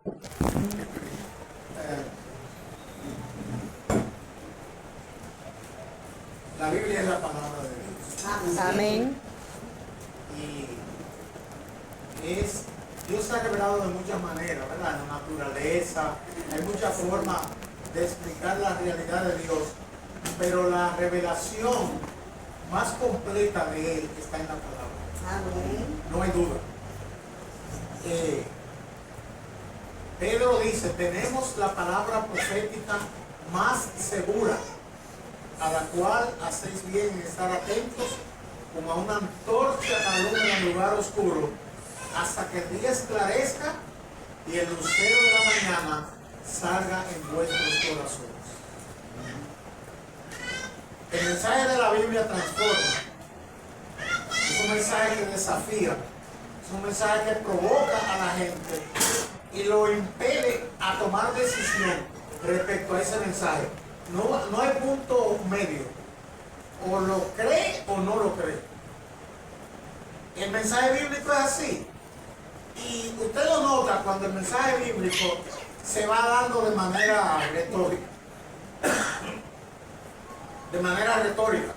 La Biblia es la palabra de Dios. Amén. Y Dios se ha revelado de muchas maneras, ¿verdad? En la naturaleza, hay muchas formas de explicar la realidad de Dios, pero la revelación más completa de Él está en la palabra. Amén. No hay duda. Pedro dice, tenemos la palabra profética más segura, a la cual hacéis bien en estar atentos como a una antorcha que alumbra en lugar oscuro, hasta que el día esclarezca y el lucero de la mañana salga en vuestros corazones. El mensaje de la Biblia transforma. Es un mensaje que desafía. Es un mensaje que provoca a la gente y lo impele a tomar decisión respecto a ese mensaje. No hay punto medio. O lo cree o no lo cree. El mensaje bíblico es así. Y usted lo nota cuando el mensaje bíblico se va dando de manera retórica. De manera retórica.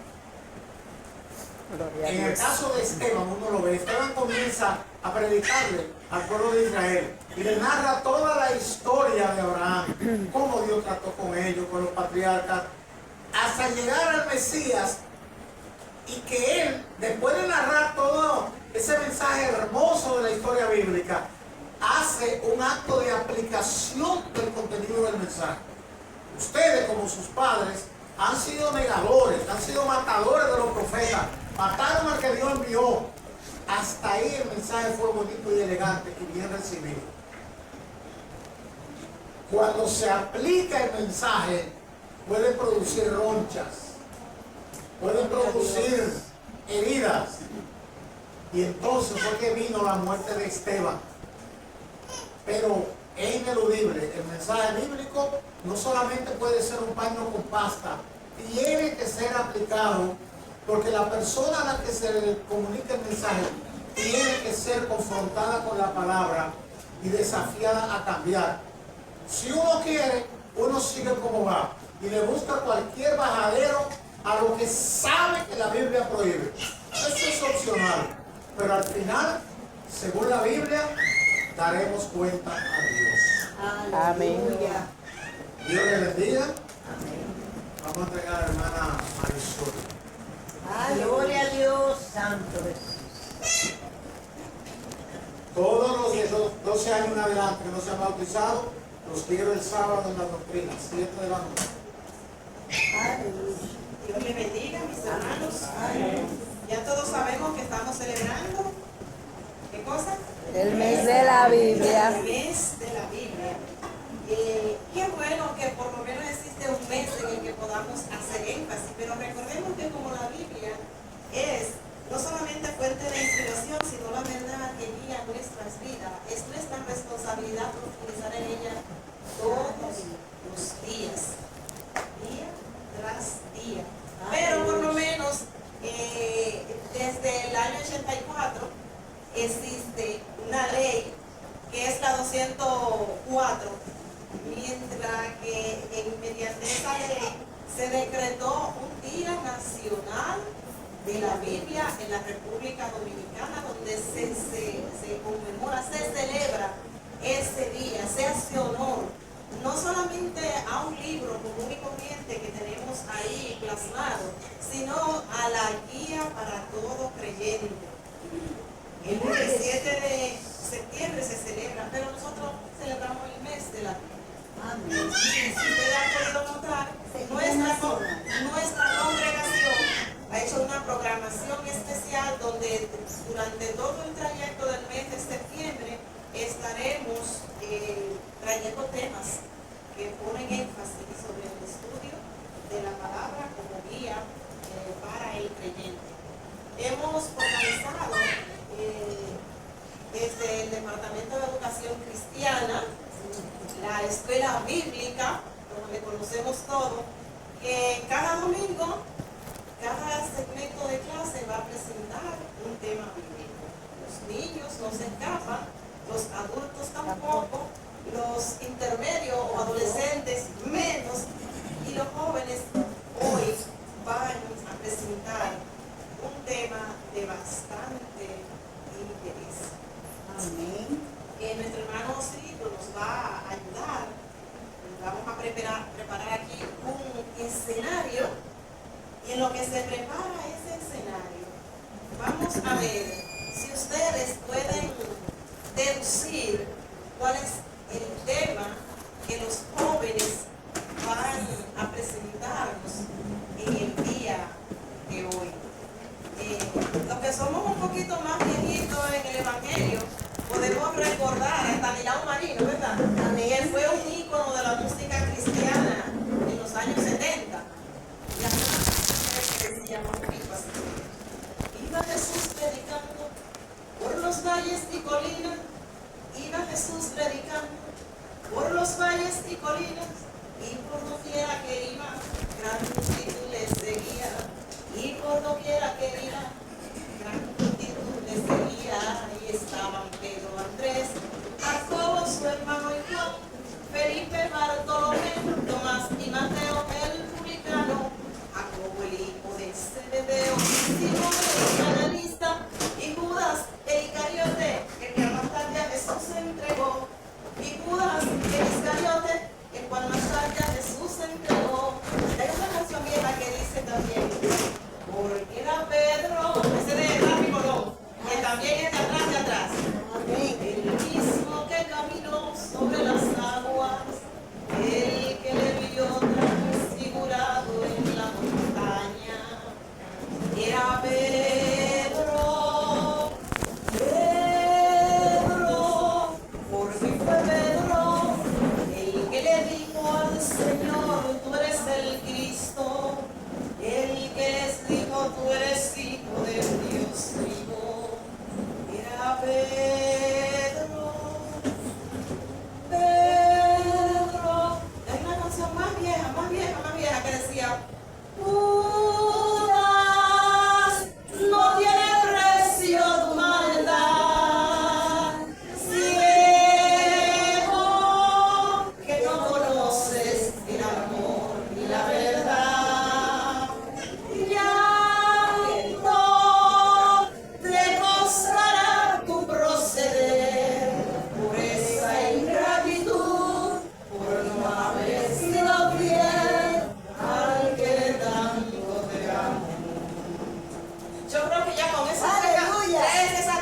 En el caso de Esteban, uno lo ve. Esteban comienza a predicarle al pueblo de Israel y le narra toda la historia de Abraham, cómo Dios trató con ellos, con los patriarcas, hasta llegar al Mesías, y que él, después de narrar todo ese mensaje hermoso de la historia bíblica, hace un acto de aplicación del contenido del mensaje. Ustedes, como sus padres, han sido negadores, han sido matadores de los profetas, mataron al que Dios envió. Hasta ahí el mensaje fue bonito y elegante y bien recibido. Cuando se aplica el mensaje, puede producir ronchas, puede producir heridas. Y entonces fue que vino la muerte de Esteban. Pero es ineludible. El mensaje bíblico no solamente puede ser un paño con pasta, tiene que ser aplicado, porque la persona a la que se le comunica el mensaje tiene que ser confrontada con la palabra y desafiada a cambiar. Si uno quiere, uno sigue como va y le busca cualquier bajadero a lo que sabe que la Biblia prohíbe. Eso es opcional, pero al final, según la Biblia, daremos cuenta a Dios. Amén. Dios le bendiga. Amén. Vamos a entregar a la hermana Marisol. Gloria a Dios, Santo Jesús. Todos los de 12 años en adelante que no se han bautizado, los quiero el sábado en la doctrina, 7 de la noche. Aleluya. Dios le bendiga, mis hermanos. Amén. Ya todos sabemos que estamos celebrando, ¿qué cosa? El mes de la Biblia. El mes de la Biblia. Qué bueno que por lo menos existe un mes en el que podamos hacer énfasis, pero recordemos que como la Biblia es no solamente fuente de inspiración, sino la verdad que guía nuestras vidas, es nuestra responsabilidad profundizar en ella todos los días, día tras día. Pero por lo menos desde el año 84 existe una ley que es la 204, mientras que mediante esa ley se decretó un día nacional de la Biblia en la República Dominicana, donde se conmemora, se celebra ese día, se hace honor no solamente a un libro común y corriente que tenemos ahí plasmado, sino a la guía para todo creyente. El 17 de septiembre se celebra, pero nosotros celebramos el mes de la Biblia. Amén. Si ustedes han podido notar, nuestra congregación ha hecho una programación especial donde durante todo el trayecto del mes de septiembre estaremos trayendo temas que ponen énfasis sobre el estudio de la palabra como guía para el creyente. Hemos organizado desde el Departamento de Educación Cristiana, la escuela bíblica, como le conocemos todos, que cada domingo, cada segmento de clase va a presentar un tema bíblico. Los niños no se escapan, los adultos tampoco, los intermedios o adolescentes menos, y los jóvenes hoy van a presentar un tema de bastante interés. Amén. Nuestro hermano Cirilo nos va a ayudar. Vamos a preparar aquí un escenario, y en lo que se prepara ese escenario, vamos a ver si ustedes pueden deducir cuál es el tema que los jóvenes van a presentarnos en el día de hoy. Los que somos un poquito más viejitos en el Evangelio, podemos recordar a Estanislao Marino, ¿verdad? Él fue un ícono de la música cristiana en los años 70. Y hace unas canciones que decían un poquito así: iba Jesús predicando por los valles y colinas, iba Jesús predicando por los valles y colinas, y por doquiera que iba, gran multitud le seguía, y por doquiera que iba, gran multitud le seguía. Ahí estaban Pedro, Andrés, Jacobo, su hermano y Juan, Felipe, Bartolomé, Tomás y Mateo, el publicano, Jacobo el hijo de Zebedeo, Simón el cananista, y Judas el Iscariote, el que más tarde a Jesús entregó, y Judas el Iscariote, el cual más tarde a Jesús entregó. Hay una canción vieja que dice también: porque era Pedro, ese de Rafi Colón, que también es de atrás de atrás, el mismo que caminó sobre las aguas, el que le vio transfigurado en la montaña. Era Pedro, Pedro, porque fue Pedro el que le dijo al Señor: tú eres el Cristo. El que les dijo: tú eres hijo de Dios vivo. Era Pedro, Pedro. Hay una canción más vieja que decía: Judas, no tiene precio tu maldad, ciego, que no conoces el amor y la verdad. Llanto te costará tu proceder por esa ingratitud, por no haber sido fiel al que tanto te amó. Yo creo que ya con esas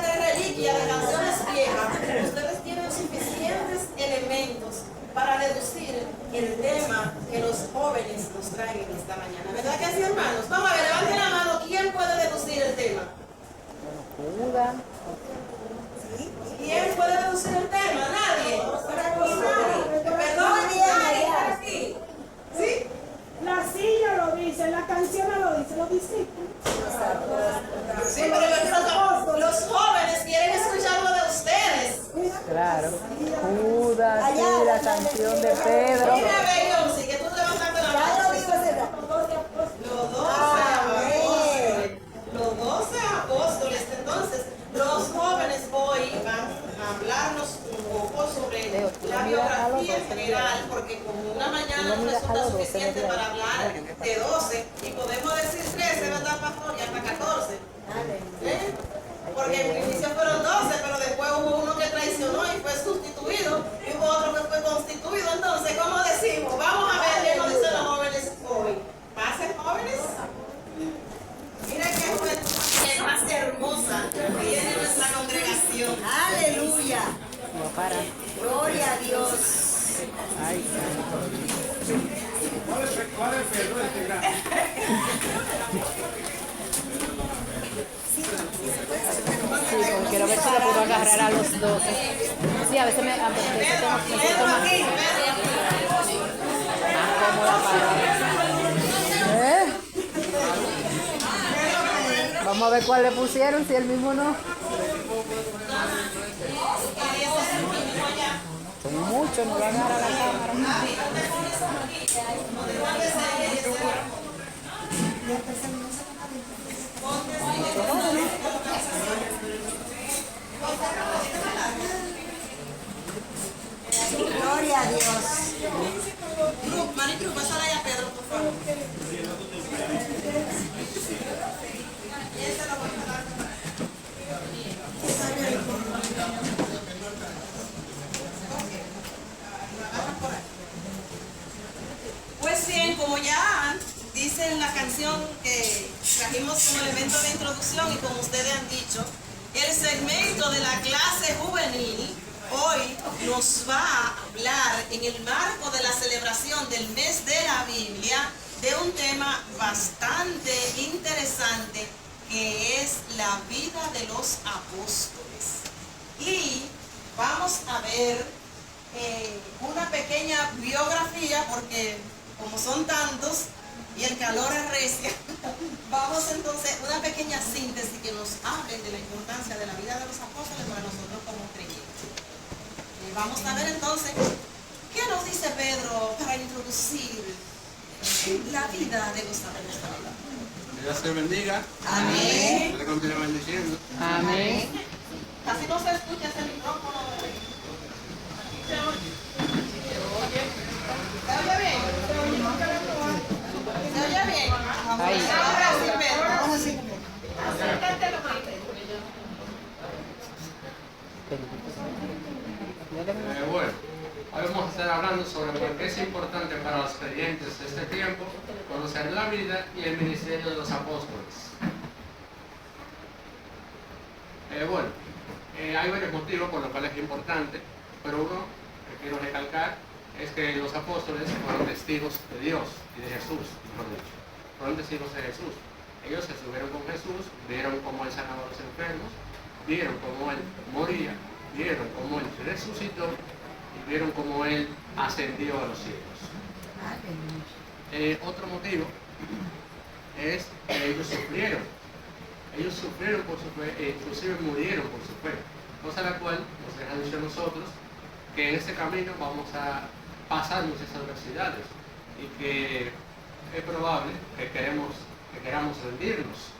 tres reliquias de canciones viejas, ustedes tienen suficientes elementos para deducir el tema que los jóvenes nos traen en esta mañana. ¿Verdad que sí, hermanos? Vamos a ver, levanten la mano. ¿Quién puede deducir el tema? Judas. ¿Quién puede deducir el tema? ¿Nadie? Perdón, nadie está aquí. ¿Sí? La silla lo dice, la canción lo dice, los discípulos. Sí, pero los jóvenes quieren escuchar lo de ustedes. Claro. Judas, sí, la canción de Pedro. Mira, Beyoncé, que tú levantaste la mano. Los 12 apóstoles. Entonces, los jóvenes hoy van a hablarnos un poco sobre la biografía en general, porque como una mañana no resulta suficiente para hablar de 12, y podemos decir 13, ¿verdad, pastor? Y hasta 14. ¿Eh? Porque en inicio fueron 12, pero después hubo uno que traicionó y fue sustituido, y hubo otro que fue constituido. Entonces, ¿cómo decimos? Vamos a ver qué nos dicen los jóvenes hoy. ¿Pasen, jóvenes? Mira qué juventud más hermosa que tiene nuestra congregación. Aleluya. No para. Gloria a Dios. Ay, sí, como quiero ver si lo puedo agarrar a los 12. Sí, a veces me siento más cómoda para. Vamos a ver cuál le pusieron, si el mismo no. Son muchos, no va a agarrar a la cámara. Gloria Gloria a Dios. Maricruz, pásala ahí a Pedro, por favor. Esa la voy a dar. Pues bien, como ya dice en la canción que trajimos como elemento de introducción y como ustedes han dicho, el segmento de la clase juvenil hoy nos va a hablar en el marco de la celebración del mes de la Biblia de un tema bastante interesante que es la vida de los apóstoles. Y vamos a ver una pequeña biografía porque como son tantos y el calor arrecia, vamos entonces una pequeña síntesis que nos hable de la importancia de la vida de los apóstoles para nosotros como creyentes. Vamos a ver entonces qué nos dice Pedro para introducir la vida de los apóstoles. Que Dios te bendiga. Amén. Que te continúe bendiciendo. Amén. Casi no se escucha ese micrófono. ¿Se oye? ¿Se oye bien? ¿Se oye bien? Ahí. Ahora sí, Pedro. Ahora sí. Bueno, hoy vamos a estar hablando sobre por qué es importante para los creyentes de este tiempo conocer la vida y el ministerio de los apóstoles. Hay varios motivos por los cuales es importante, pero uno que quiero recalcar es que los apóstoles fueron testigos de Dios y de Jesús, mejor dicho. Fueron testigos de Jesús. Ellos estuvieron con Jesús, vieron cómo Él sanaba a los enfermos, vieron cómo Él moría, vieron cómo Él resucitó y vieron cómo Él ascendió a los cielos. Otro motivo es que ellos sufrieron. Ellos sufrieron por su fe e inclusive murieron por su fe. Cosa la cual nos deja dicho a nosotros que en este camino vamos a pasar muchas adversidades y que es probable que queramos rendirnos,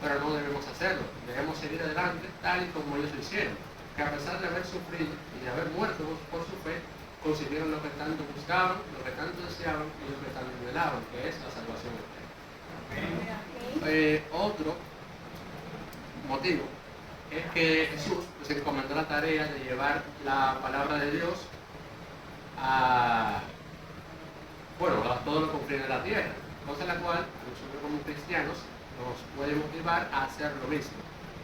pero no debemos hacerlo. Debemos seguir adelante tal y como ellos lo hicieron, que a pesar de haber sufrido y de haber muerto por su fe, consiguieron lo que tanto buscaban, lo que tanto deseaban y lo que tanto anhelaban, que es la salvación eterna. Otro motivo es que Jesús se encomendó la tarea de llevar la palabra de Dios a todo lo confines de la tierra, cosa la cual nosotros como cristianos nos puede motivar a hacer lo mismo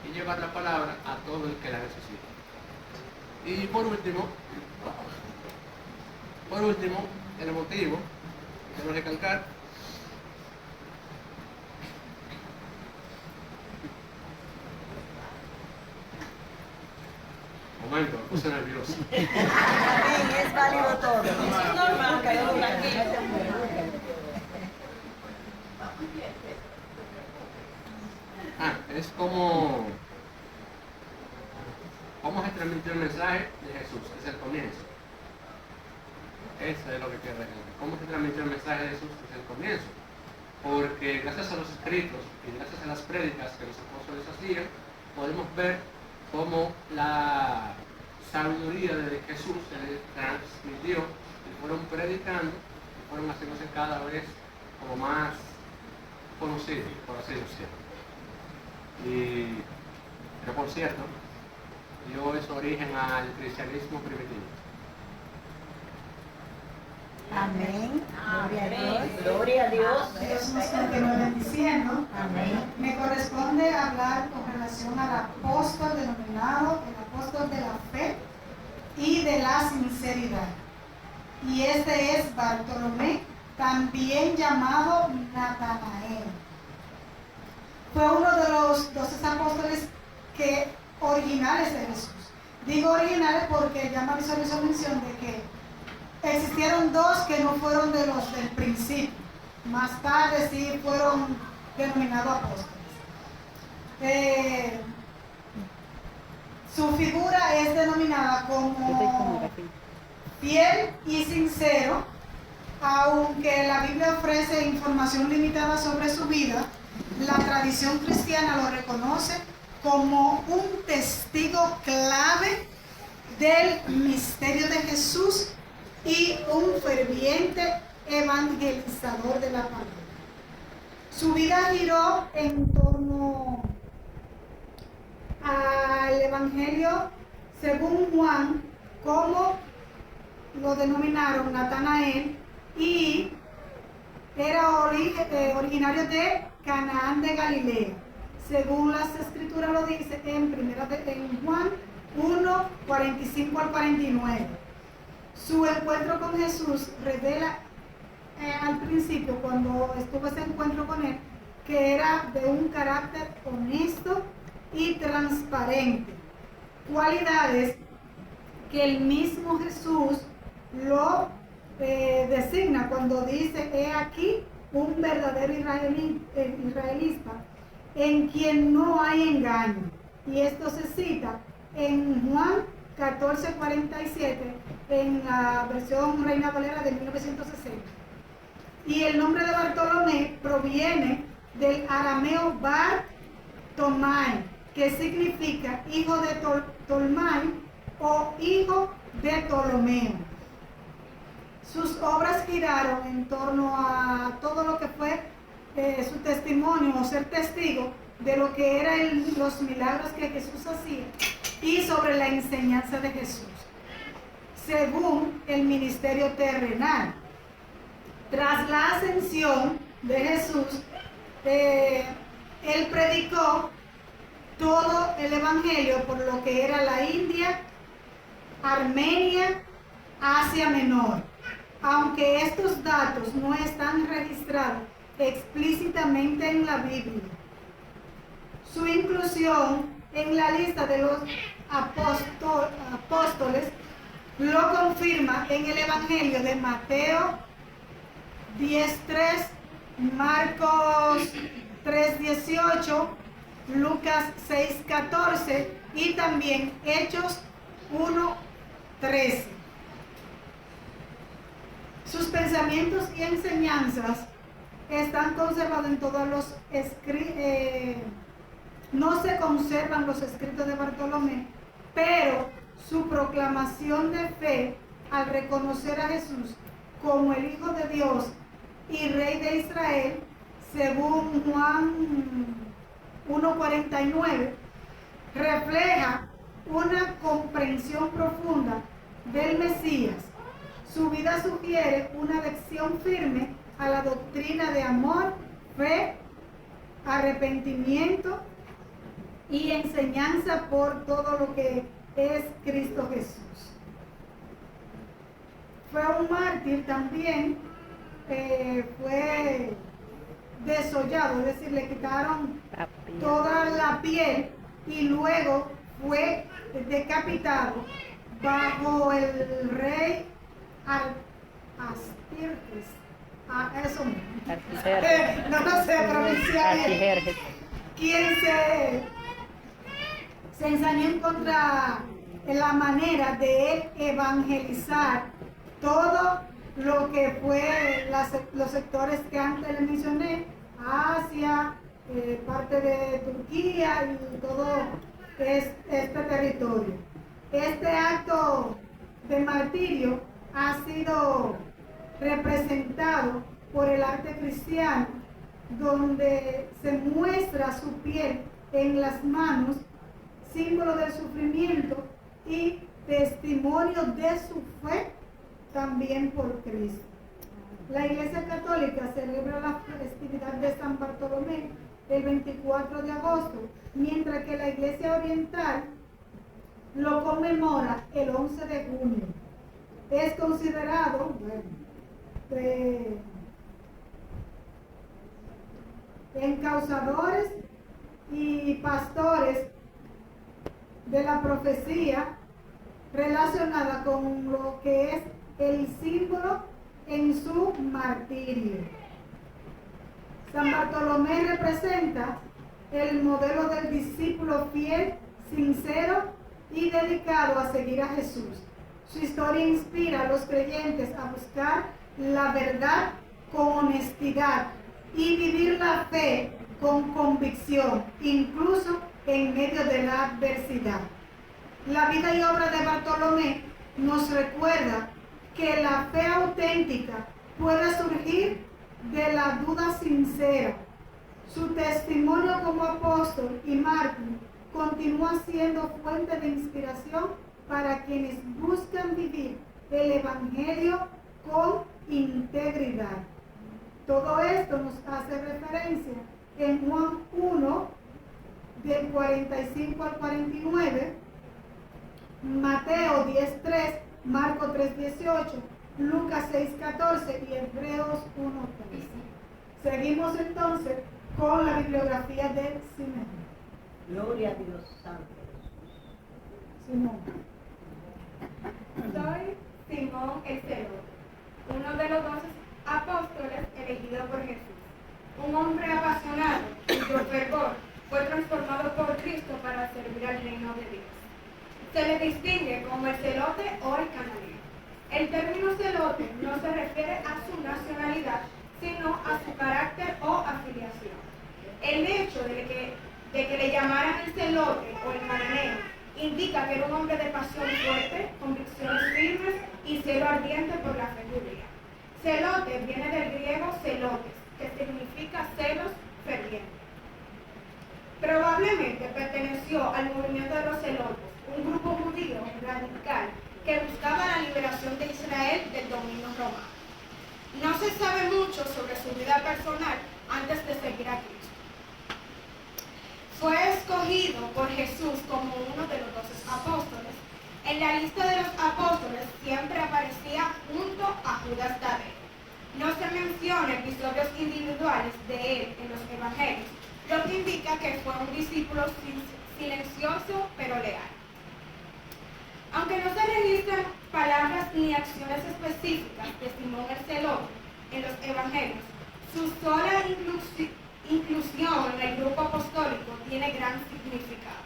y llevar la palabra a todo el que la necesite. Y por último, el motivo, quiero recalcar, momento, me puse nervioso. Amén. Es válido todo. Es normal, pero tranquilo. Es como vamos a transmitir el mensaje de Jesús, es el comienzo. Eso es lo que quiero decir. ¿Cómo se transmitió el mensaje de Jesús desde el comienzo? Porque gracias a los escritos y gracias a las prédicas que los apóstoles hacían, podemos ver cómo la sabiduría de Jesús se le transmitió y fueron predicando y fueron haciéndose cada vez como más conocidos, por así decirlo. Pero por cierto, dio ese origen al cristianismo primitivo. Amén. Gloria a Dios. Gloria a Dios. Dios nos continúe bendiciendo. Amén. Me corresponde hablar con relación al apóstol denominado el apóstol de la fe y de la sinceridad. Y este es Bartolomé, también llamado Natanael. Fue uno de los 12 apóstoles originales de Jesús. Digo originales porque ya Marisol hizo mención de que existieron dos que no fueron de los del principio. Más tarde sí fueron denominados apóstoles. Su figura es denominada como fiel y sincero, aunque la Biblia ofrece información limitada sobre su vida. La tradición cristiana lo reconoce como un testigo clave del misterio de Jesús y un ferviente evangelizador de la palabra. Su vida giró en torno al Evangelio según Juan, como lo denominaron Natanael, y era originario de Canaán de Galilea, según las escrituras lo dice en Juan 1, 45 al 49. Su encuentro con Jesús revela al principio, cuando estuvo ese encuentro con él, que era de un carácter honesto y transparente, cualidades que el mismo Jesús lo designa cuando dice: he aquí un verdadero israelita en quien no hay engaño. Y esto se cita en Juan 14:47 en la versión Reina Valera de 1960. Y el nombre de Bartolomé proviene del arameo Bar Tomai, que significa hijo de Tolmai o hijo de Ptolomeo. Sus obras giraron en torno a todo lo que fue su testimonio o ser testigo de lo que eran los milagros que Jesús hacía y sobre la enseñanza de Jesús, según el ministerio terrenal. Tras la ascensión de Jesús, él predicó todo el evangelio por lo que era la India, Armenia, Asia Menor, aunque estos datos no están registrados explícitamente en la Biblia. Su inclusión en la lista de los apóstoles lo confirma en el evangelio de Mateo 10:3, Marcos 3:18, Lucas 6:14 y también Hechos 1:13. Sus pensamientos y enseñanzas están conservados en todos los escritos. No se conservan los escritos de Bartolomé, pero su proclamación de fe al reconocer a Jesús como el Hijo de Dios y Rey de Israel, según Juan 1:49, refleja una comprensión profunda del Mesías. Su vida sugiere una adhesión firme a la doctrina de amor, fe, arrepentimiento y enseñanza por todo lo que es Cristo Jesús. Fue un mártir también, fue desollado, es decir, le quitaron toda la piel y luego fue decapitado bajo el rey Astirtes. Eso no lo sé pronunciar bien. Quien se ensañó en contra de la manera de él evangelizar todo lo que fue los sectores que antes le mencioné, Asia, parte de Turquía y todo este territorio. Este acto de martirio ha sido representado por el arte cristiano, donde se muestra su piel en las manos, símbolo del sufrimiento y testimonio de su fe también por Cristo. La Iglesia Católica celebra la festividad de San Bartolomé el 24 de agosto, mientras que la Iglesia Oriental lo conmemora el 11 de junio. Es considerado encausadores y pastores de la profecía relacionada con lo que es el símbolo en su martirio. San Bartolomé representa el modelo del discípulo fiel, sincero y dedicado a seguir a Jesús. Su historia inspira a los creyentes a buscar la verdad con honestidad y vivir la fe con convicción, incluso en medio de la adversidad. La vida y obra de Bartolomé nos recuerda que la fe auténtica puede surgir de la duda sincera. Su testimonio como apóstol y mártir continúa siendo fuente de inspiración para quienes buscan vivir el Evangelio con integridad. Todo esto nos hace referencia en Juan 1, del 45 al 49, Mateo 10:3, Marcos 3:18, Lucas 6:14 y Hebreos 1:3. Seguimos entonces con la bibliografía de Simón. Gloria a Dios Santo. Simón. Soy Simón el Celote, uno de los 12 apóstoles elegidos por Jesús, un hombre apasionado cuyo fervor fue transformado por Cristo para servir al reino de Dios. Se le distingue como el celote o el cananeo. El término celote no se refiere a su nacionalidad, sino a su carácter o afiliación. El hecho de que le llamaran el celote o el cananeo indica que era un hombre de pasión fuerte, convicciones firmes y celo ardiente por la fe judía. Celote viene del griego celotes, que significa celos fervientes. Probablemente perteneció al movimiento de los celotes, un grupo judío radical que buscaba la liberación de Israel del dominio romano. No se sabe mucho sobre su vida personal antes de seguir a Cristo. Fue escogido por Jesús como uno de los 12 apóstoles. En la lista de los apóstoles siempre aparecía junto a Judas Tadeo. No se menciona episodios individuales de él en los evangelios, lo que indica que fue un discípulo silencioso pero leal. Aunque no se registran palabras ni acciones específicas de Simón el Celote en los evangelios, su sola inclusión en el grupo apostólico tiene gran significado.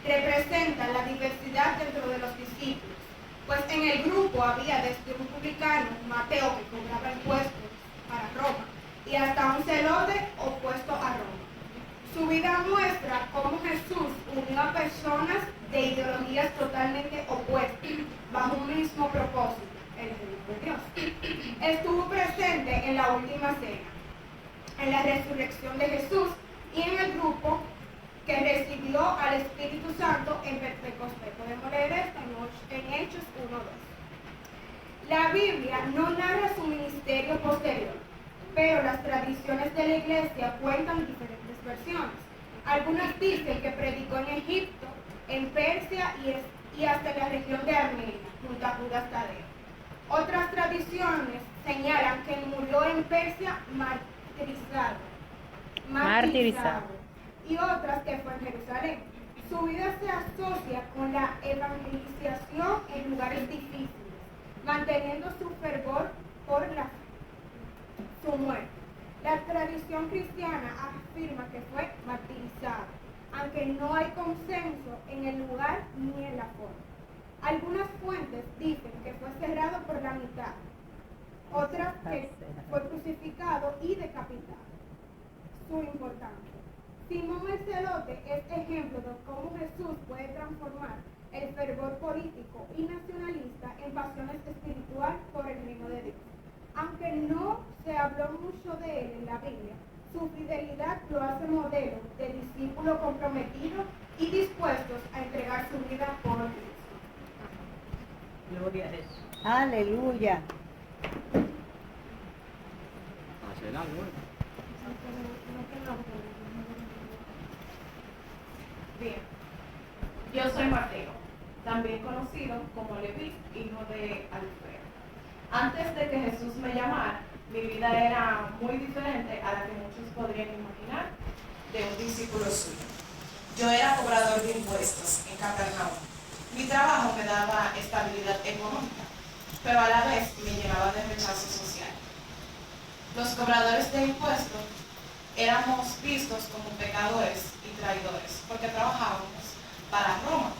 Representa la diversidad dentro de los discípulos, pues en el grupo había desde un publicano, Mateo, que cobraba impuestos para Roma, y hasta un celote opuesto a Roma. Su vida muestra cómo Jesús unió a personas de ideologías totalmente opuestas bajo un mismo propósito, el reino de Dios. Estuvo presente en la última cena, en la resurrección de Jesús y en el grupo que recibió al Espíritu Santo en Pentecostés. Podemos leer esto en Hechos 1:2. La Biblia no narra su ministerio posterior, pero las tradiciones de la iglesia cuentan diferentes versiones. Algunas dicen que predicó en Egipto, en Persia y hasta la región de Armenia, junto a Judas Tadeo. Otras tradiciones señalan que murió en Persia martirizado, y otras que fue en Jerusalén. Su vida se asocia con la evangelización en lugares difíciles, manteniendo su fervor por la fe. Su muerte. La tradición cristiana afirma que fue martirizado, aunque no hay consenso en el lugar ni en la forma. Algunas fuentes dicen que fue cerrado por la mitad, otras que fue crucificado y decapitado. Su importancia. Simón el Celote es ejemplo de cómo Jesús puede transformar el fervor político y nacionalista en pasiones espiritual por el reino de Dios. Aunque no se habló mucho de él en la Biblia, su fidelidad lo hace modelo de discípulo comprometido y dispuestos a entregar su vida por Cristo. Gloria a Jesús. Aleluya. Bien, yo soy Mateo, también conocido como Leví, hijo de Alfeo. Antes de que Jesús me llamara, mi vida era muy diferente a la que muchos podrían imaginar de un discípulo suyo. Yo era cobrador de impuestos en Capernaum. Mi trabajo me daba estabilidad económica, pero a la vez me llenaba de rechazo social. Los cobradores de impuestos éramos vistos como pecadores y traidores porque trabajábamos para Roma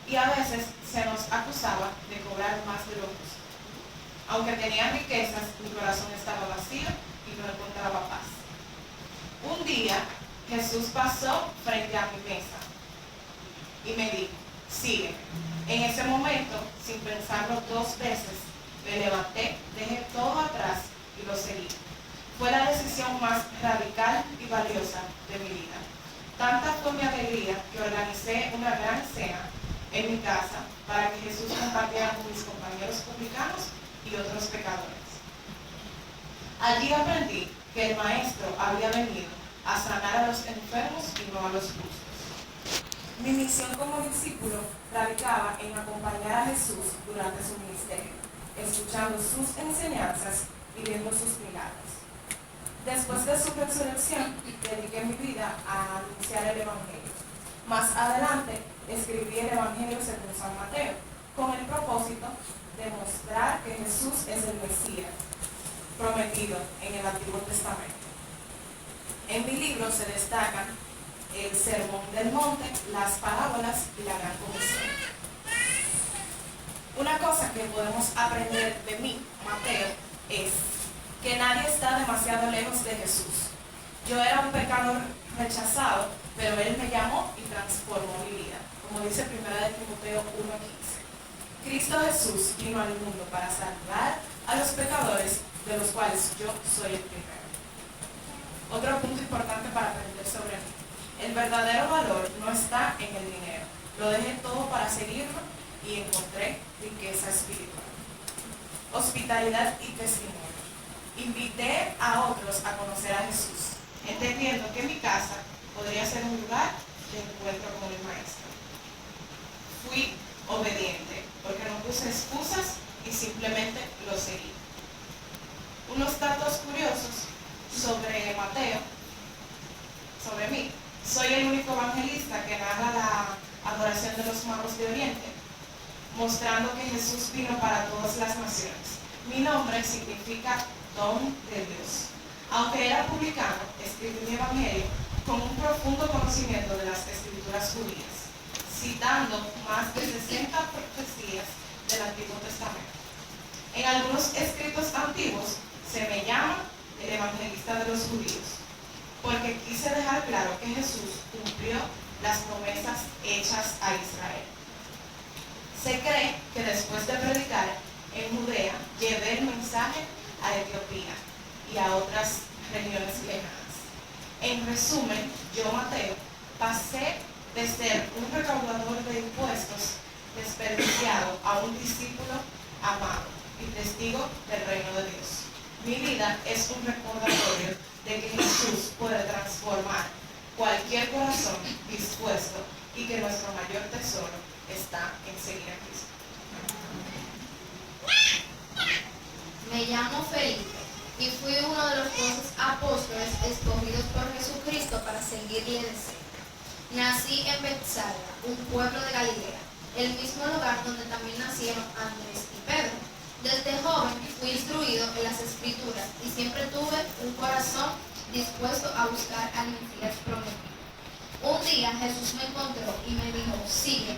y a veces se nos acusaba de cobrar más de lo justo. Aunque tenía riquezas, mi corazón estaba vacío y no encontraba paz. Un día, Jesús pasó frente a mi mesa y me dijo, sígueme. En ese momento, sin pensarlo 2 veces, Me levanté, dejé todo atrás y lo seguí. Fue la decisión más radical y valiosa de mi vida. Tanta fue mi alegría que organicé una gran cena en mi casa para que Jesús compartiera con mis compañeros publicanos y otros pecadores. Allí aprendí que el Maestro había venido a sanar a los enfermos y no a los justos. Mi misión como discípulo radicaba en acompañar a Jesús durante su ministerio, escuchando sus enseñanzas y viendo sus milagros. Después de su resurrección, dediqué mi vida a anunciar el Evangelio. Más adelante, escribí el Evangelio según San Mateo, con el propósito de mostrar que Jesús es el Mesías prometido en el Antiguo Testamento. En mi libro se destacan el Sermón del Monte, las parábolas y la Gran Comisión. Una cosa que podemos aprender de mí, Mateo, es que nadie está demasiado lejos de Jesús. Yo era un pecador rechazado, pero Él me llamó y transformó mi vida, como dice 1 Timoteo 1:15. Cristo Jesús vino al mundo para salvar a los pecadores, de los cuales yo soy el primero. Otro punto importante para aprender sobre mí. El verdadero valor no está en el dinero. Lo dejé todo para seguirlo y encontré riqueza espiritual. Hospitalidad y testimonio. Invité a otros a conocer a Jesús, entendiendo que mi casa podría ser un lugar de encuentro con el Maestro. Fui obediente, porque no puse excusas y simplemente lo seguí. Unos datos curiosos sobre Mateo, sobre mí. Soy el único evangelista que narra la adoración de los magos de Oriente, mostrando que Jesús vino para todas las naciones. Mi nombre significa don de Dios. Aunque era publicano, escribí mi evangelio con un profundo conocimiento de las escrituras judías, citando más de 60 profecías del Antiguo Testamento. En algunos escritos antiguos se me llama el evangelista de los judíos, porque quise dejar claro que Jesús cumplió las promesas hechas a Israel. Se cree que después de predicar en Judea, llevé el mensaje a Etiopía y a otras regiones lejanas. En resumen, yo, Mateo, pasé de ser un recaudador de impuestos desperdiciado a un discípulo amado y testigo del reino de Dios. Mi vida es un recordatorio de que Jesús puede transformar cualquier corazón dispuesto y que nuestro mayor tesoro está en seguir a Cristo. Me llamo Felipe y fui uno de los 12 apóstoles escogidos por Jesucristo para seguirle de cerca. Nací en Betsaida, un pueblo de Galilea, el mismo lugar donde también nacieron Andrés y Pedro. Desde joven fui instruido en las Escrituras y siempre tuve un corazón dispuesto a buscar al Mesías prometido. Un día Jesús me encontró y me dijo, sígueme.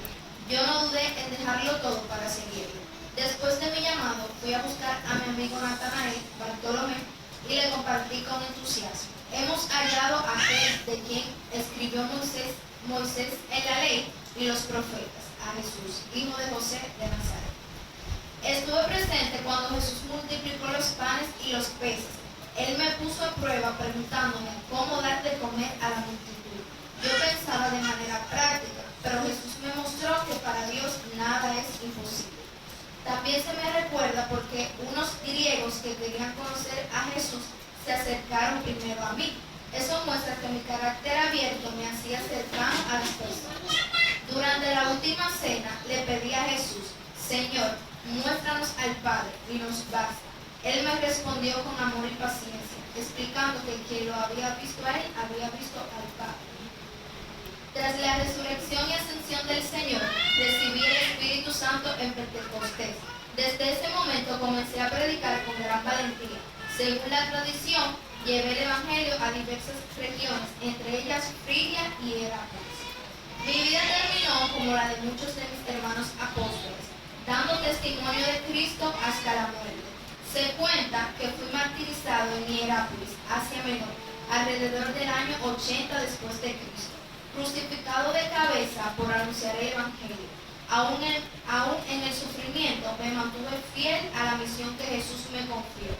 Yo no dudé en dejarlo todo para seguirlo. Después de mi llamado, fui a buscar a mi amigo Natanael, Bartolomé, y le compartí con entusiasmo. Hemos hallado a aquel de quien escribió Moisés en la ley y los profetas, a Jesús, hijo de José de Nazaret. Estuve presente cuando Jesús multiplicó los panes y los peces. Él me puso a prueba preguntándome cómo dar de comer a la multitud. Yo pensaba de manera práctica, pero Jesús me mostró que para Dios nada es imposible. También se me recuerda porque unos griegos que querían conocer a Jesús se acercaron primero a mí. Eso muestra que mi carácter abierto me hacía cercano a las personas. Durante la última cena le pedí a Jesús, Señor, muéstranos al Padre y nos basta. Él me respondió con amor y paciencia, explicando que quien lo había visto a él había visto al Padre. Tras la resurrección y ascensión del Señor, recibí el Espíritu Santo en Pentecostés. Desde ese momento comencé a predicar con gran valentía. Según la tradición, llevé el Evangelio a diversas regiones, entre ellas Frigia y Herápolis. Mi vida terminó como la de muchos de mis hermanos apóstoles, dando testimonio de Cristo hasta la muerte. Se cuenta que fui martirizado en Hierápolis, Asia Menor, alrededor del año 80 después de Cristo, crucificado de cabeza por anunciar el Evangelio. Aún en el sufrimiento me mantuve fiel a la misión que Jesús me confió.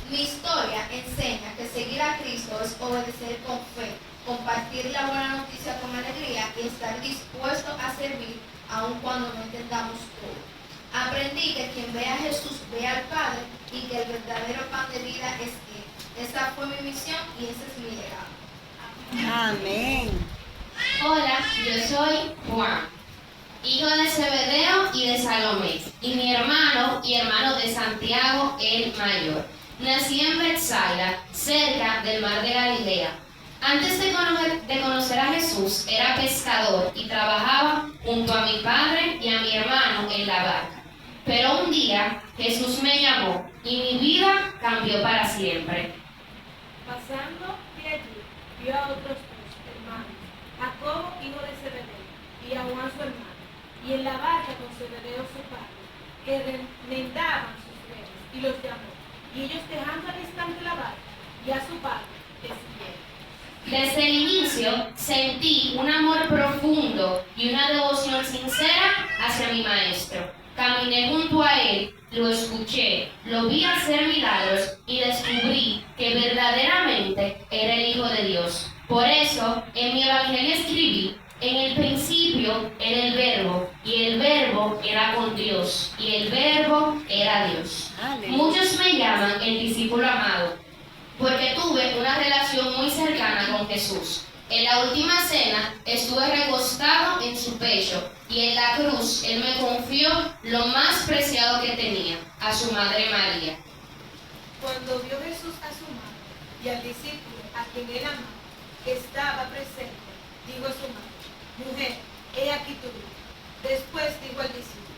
Mi historia enseña que seguir a Cristo es obedecer con fe, compartir la buena noticia con alegría y estar dispuesto a servir aun cuando no entendamos todo. Aprendí que quien ve a Jesús ve al Padre y que el verdadero pan de vida es Él. Esa fue mi misión y ese es mi legado. Amén. Hola, yo soy Juan, hijo de Zebedeo y de Salomé, y mi hermano y hermano de Santiago el mayor. Nací en Betsaida, cerca del mar de Galilea. Antes de conocer a Jesús, era pescador y trabajaba junto a mi padre y a mi hermano en la barca. Pero un día Jesús me llamó y mi vida cambió para siempre. Pasando de allí, vio a otros dos hermanos, Jacobo, hijo de Zebedeo, y a Juan su hermano, y en la barca con Zebedeo su padre, que remendaban sus redes, y los llamó. Y ellos, dejando al instante la barca y a su padre, le siguieron. Desde el inicio sentí un amor profundo y una devoción sincera hacia mi maestro. Caminé junto a él, lo escuché, lo vi hacer milagros y descubrí que verdaderamente era el Hijo de Dios. Por eso, en mi evangelio escribí: en el principio era el Verbo, y el Verbo era con Dios, y el Verbo era Dios. Muchos me llaman el discípulo amado, porque tuve una relación muy cercana con Jesús. En la última cena estuve recostado en su pecho, y en la cruz Él me confió lo más preciado que tenía, a su Madre María. Cuando vio Jesús a su madre y al discípulo a quien él amaba, que estaba presente, dijo a su madre: Mujer, he aquí tu hijo. Después dijo al discípulo: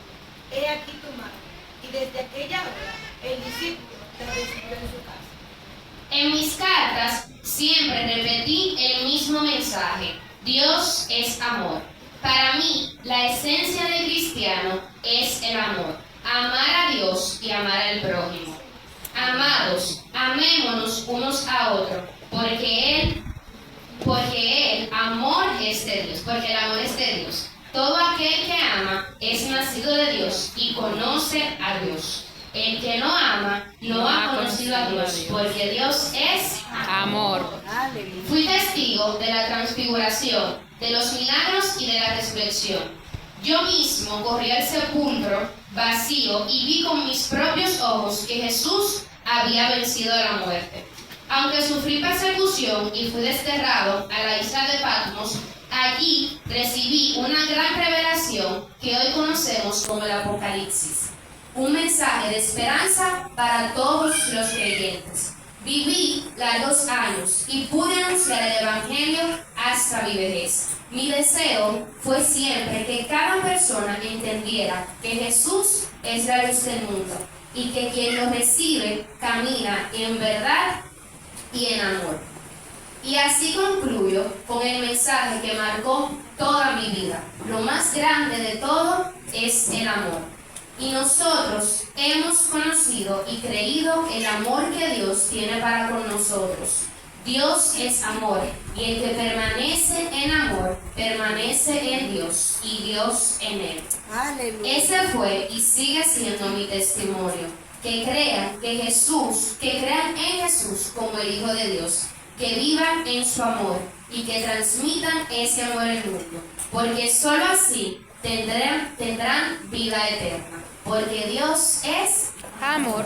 He aquí tu madre. Y desde aquella hora el discípulo la recibió en su casa. En mis cartas siempre repetí el mismo mensaje: Dios es amor. Para mí, la esencia del cristiano es el amor. Amar a Dios y amar al prójimo. Amados, amémonos unos a otros, porque el amor es de Dios, porque el amor es de Dios. Todo aquel que ama es nacido de Dios y conoce a Dios. El que no ama no ha conocido a Dios, porque Dios es amor. Fui testigo de la transfiguración, de los milagros y de la resurrección. Yo mismo corrí al sepulcro vacío y vi con mis propios ojos que Jesús había vencido la muerte. Aunque sufrí persecución y fui desterrado a la isla de Patmos, allí recibí una gran revelación que hoy conocemos como el Apocalipsis. Un mensaje de esperanza para todos los creyentes. Viví largos años y pude anunciar el Evangelio hasta mi vejez. Mi deseo fue siempre que cada persona entendiera que Jesús es la luz del mundo y que quien lo recibe camina en verdad y en amor. Y así concluyo con el mensaje que marcó toda mi vida. Lo más grande de todo es el amor. Y nosotros hemos conocido y creído el amor que Dios tiene para con nosotros. Dios es amor, y el que permanece en amor, permanece en Dios, y Dios en él. Aleluya. Ese fue y sigue siendo mi testimonio. Que crean en Jesús como el Hijo de Dios, que vivan en su amor y que transmitan ese amor al mundo, porque solo así tendrán vida eterna, porque Dios es amor.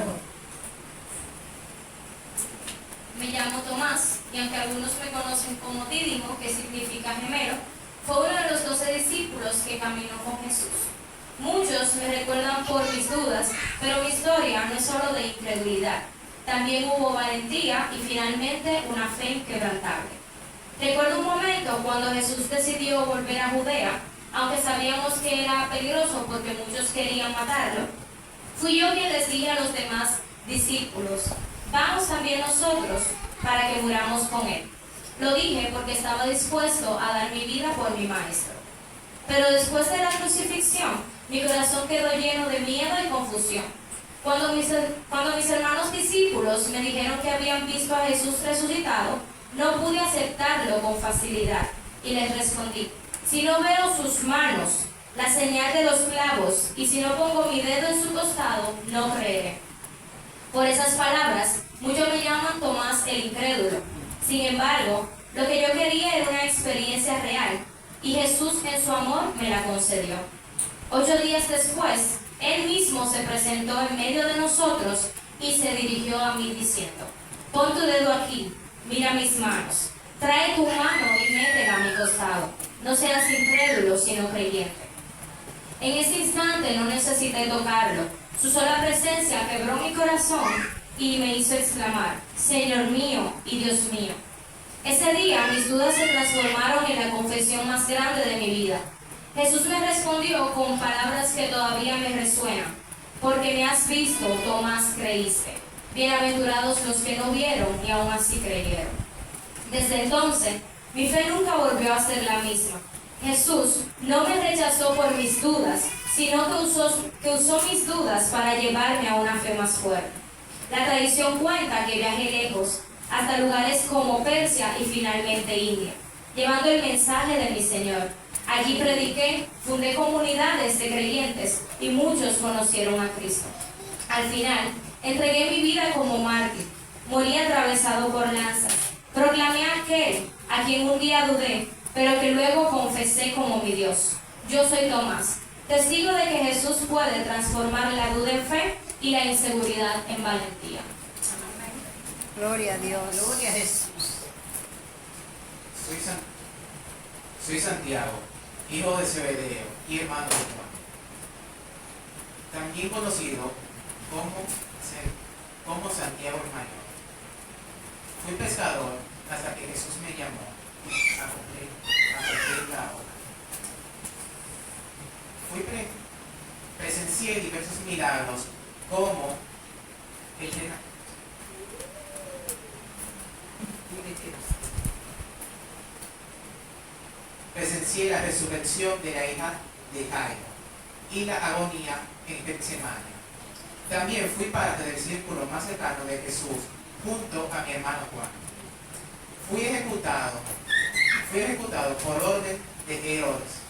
Me llamo Tomás, y aunque algunos me conocen como Dídimo, que significa gemelo, fue uno de los 12 discípulos que caminó con Jesús. Muchos me recuerdan por mis dudas, pero mi historia no es solo de incredulidad. También hubo valentía y finalmente una fe inquebrantable. Recuerdo un momento cuando Jesús decidió volver a Judea, aunque sabíamos que era peligroso porque muchos querían matarlo. Fui yo quien les dije a los demás discípulos: vamos también nosotros para que muramos con él. Lo dije porque estaba dispuesto a dar mi vida por mi maestro. Pero después de la crucifixión, mi corazón quedó lleno de miedo y confusión. Cuando mis hermanos discípulos me dijeron que habían visto a Jesús resucitado, no pude aceptarlo con facilidad y les respondí: si no veo sus manos, la señal de los clavos, y si no pongo mi dedo en su costado, no creeré. Por esas palabras, muchos me llaman Tomás el incrédulo. Sin embargo, lo que yo quería era una experiencia real, y Jesús en su amor me la concedió. 8 días después, Él mismo se presentó en medio de nosotros y se dirigió a mí diciendo: pon tu dedo aquí, mira mis manos, trae tu mano y métela a mi costado. No seas incrédulo, sino creyente. En ese instante no necesité tocarlo. Su sola presencia quebró mi corazón y me hizo exclamar: Señor mío y Dios mío. Ese día mis dudas se transformaron en la confesión más grande de mi vida. Jesús me respondió con palabras que todavía me resuenan: porque me has visto, Tomás, creíste. Bienaventurados los que no vieron y aún así creyeron. Desde entonces, mi fe nunca volvió a ser la misma. Jesús no me rechazó por mis dudas, sino que usó mis dudas para llevarme a una fe más fuerte. La tradición cuenta que viajé lejos, hasta lugares como Persia y finalmente India, llevando el mensaje de mi Señor. Allí prediqué, fundé comunidades de creyentes y muchos conocieron a Cristo. Al final, entregué mi vida como mártir, morí atravesado por lanzas, proclamé a aquel a quien un día dudé, pero que luego confesé como mi Dios. Yo soy Tomás, testigo de que Jesús puede transformar la duda en fe y la inseguridad en valentía. Gloria a Dios. Gloria a Jesús. Soy Santiago, hijo de Zebedeo y hermano de Juan, también conocido como Santiago el Mayor. Fui pescador hasta que Jesús me llamó a cumplir la obra. Presencié diversos milagros como el de presencié la resurrección de la hija de Jairo y la agonía en Getsemaní. También fui parte del círculo más cercano de Jesús junto a mi hermano Juan. Fui ejecutado por orden de Herodes.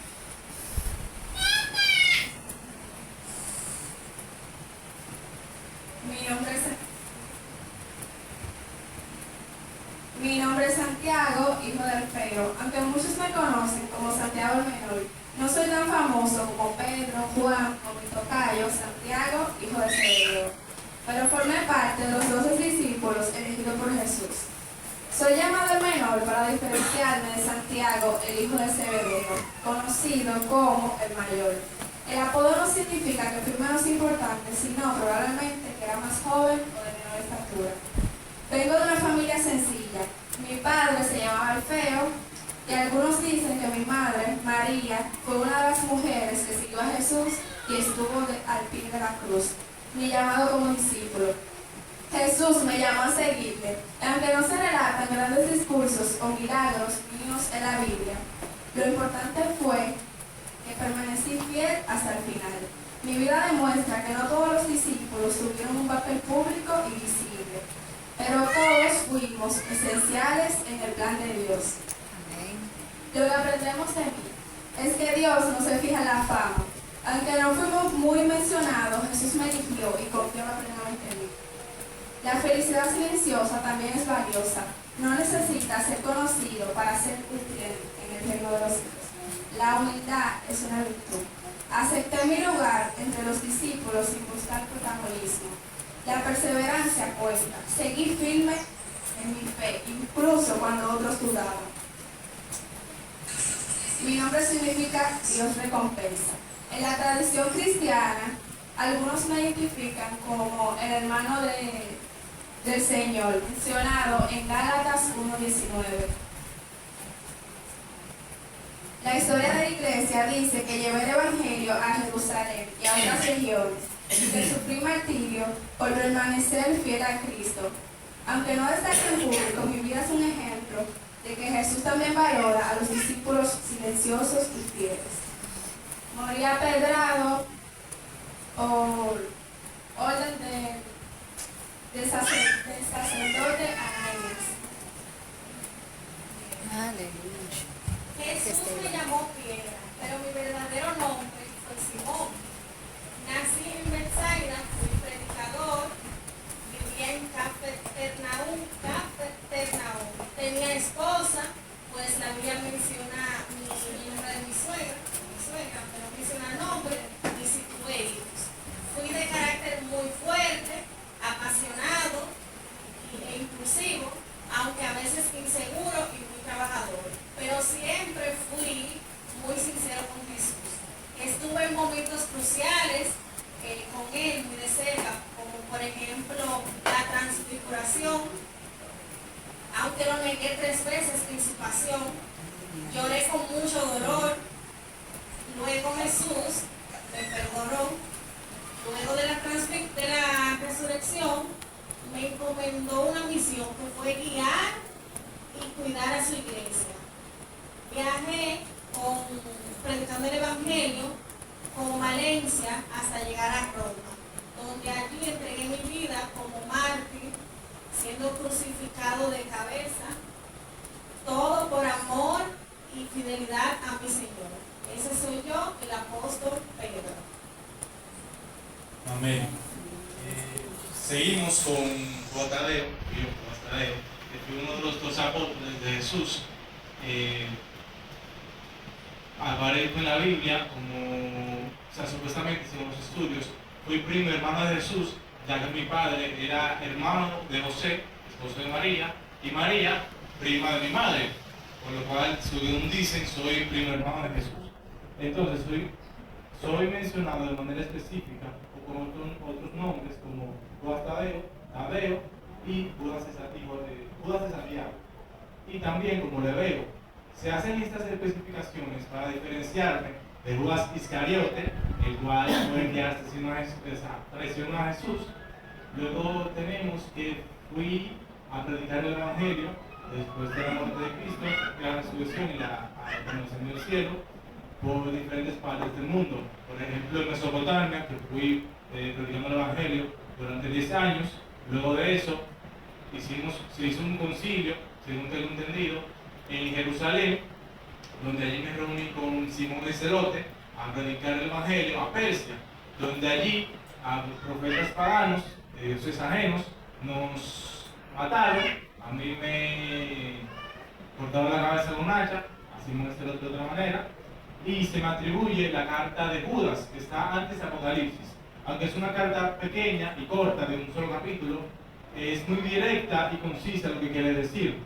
Mi nombre es Santiago, hijo de Alfeo. Aunque muchos me conocen como Santiago el Menor, no soy tan famoso como Pedro, Juan o mi tocayo, Santiago, hijo de Zebedeo. Pero formé parte de los 12 discípulos elegidos por Jesús. Soy llamado el menor para diferenciarme de Santiago, el hijo de Zebedeo, conocido como el mayor. El apodo no significa que fui menos importante, sino probablemente que era más joven o de menor estatura. Vengo de una familia sencilla. Mi padre se llamaba Alfeo y algunos dicen que mi madre, María, fue una de las mujeres que siguió a Jesús y estuvo al pie de la cruz, mi llamado como discípulo. Jesús me llamó a seguirle, aunque no se relatan grandes discursos o milagros míos en la Biblia. Lo importante fue que permanecí fiel hasta el final. Mi vida demuestra que no todos los discípulos tuvieron un papel público y visible, pero todos fuimos esenciales en el plan de Dios. Lo que aprendemos de mí es que Dios no se fija en la fama. Aunque no fuimos muy mencionados, Jesús me eligió y confiaba plenamente en mí. La felicidad silenciosa también es valiosa. No necesita ser conocido para ser útil en el reino de los cielos. La humildad es una virtud. Acepté mi lugar entre los discípulos sin buscar protagonismo. La perseverancia cuesta. Seguí firme en mi fe, incluso cuando otros dudaban. Mi nombre significa Dios recompensa. En la tradición cristiana, algunos me identifican como el hermano del Señor, mencionado en Gálatas 1:19. La historia de la iglesia dice que llevé el Evangelio a Jerusalén y a otras regiones, y que sufrí martirio por permanecer fiel a Cristo. Aunque no destaque en público, mi vida es un ejemplo de que Jesús también valora a los discípulos silenciosos y fieles. Morí apedrado por orden del sacerdote Ananías. Aleluya. Jesús me llamó piedra, pero mi verdadero nombre negué 3 veces en su pasión, lloré con mucho dolor. Luego Jesús me perdonó. Luego de la resurrección, me encomendó una misión que fue guiar y cuidar a su iglesia. Viajé predicando el Evangelio con Valencia hasta llegar a Roma, donde allí entregué mi vida como mártir, siendo crucificado de cabeza, todo por amor y fidelidad a mi Señor. Ese soy yo, el apóstol Pedro. Amén. Seguimos con Juan Tadeo, que fue uno de los 2 apóstoles de Jesús. Aparezco en la Biblia como, supuestamente, según los estudios, fui primo hermano de Jesús, ya que mi padre era hermano de José, esposo de María, y María, prima de mi madre, por lo cual, según dicen, soy primo hermano de Jesús. Entonces, soy mencionado de manera específica o con otros nombres como Juan Tadeo y Judas de Santiago. Y también como Leveo. Se hacen estas especificaciones para diferenciarme de Judas Iscariote, el cual fue el que traicionó a Jesús. Luego tenemos que fui a predicar el Evangelio después de la muerte de Cristo, la resurrección y la ascensión del cielo, por diferentes partes del mundo. Por ejemplo, en Mesopotamia, que fui predicando el Evangelio durante 10 años. Luego de eso, se hizo un concilio, según tengo entendido, en Jerusalén, donde allí me reuní con Simón el Celote a predicar el Evangelio a Persia, donde allí a los profetas paganos, de dioses ajenos, nos mataron. A mí me cortaron la cabeza con un hacha, a Simón el Celote de otra manera, y se me atribuye la carta de Judas, que está antes de Apocalipsis. Aunque es una carta pequeña y corta de un solo capítulo, es muy directa y concisa lo que quiere decir.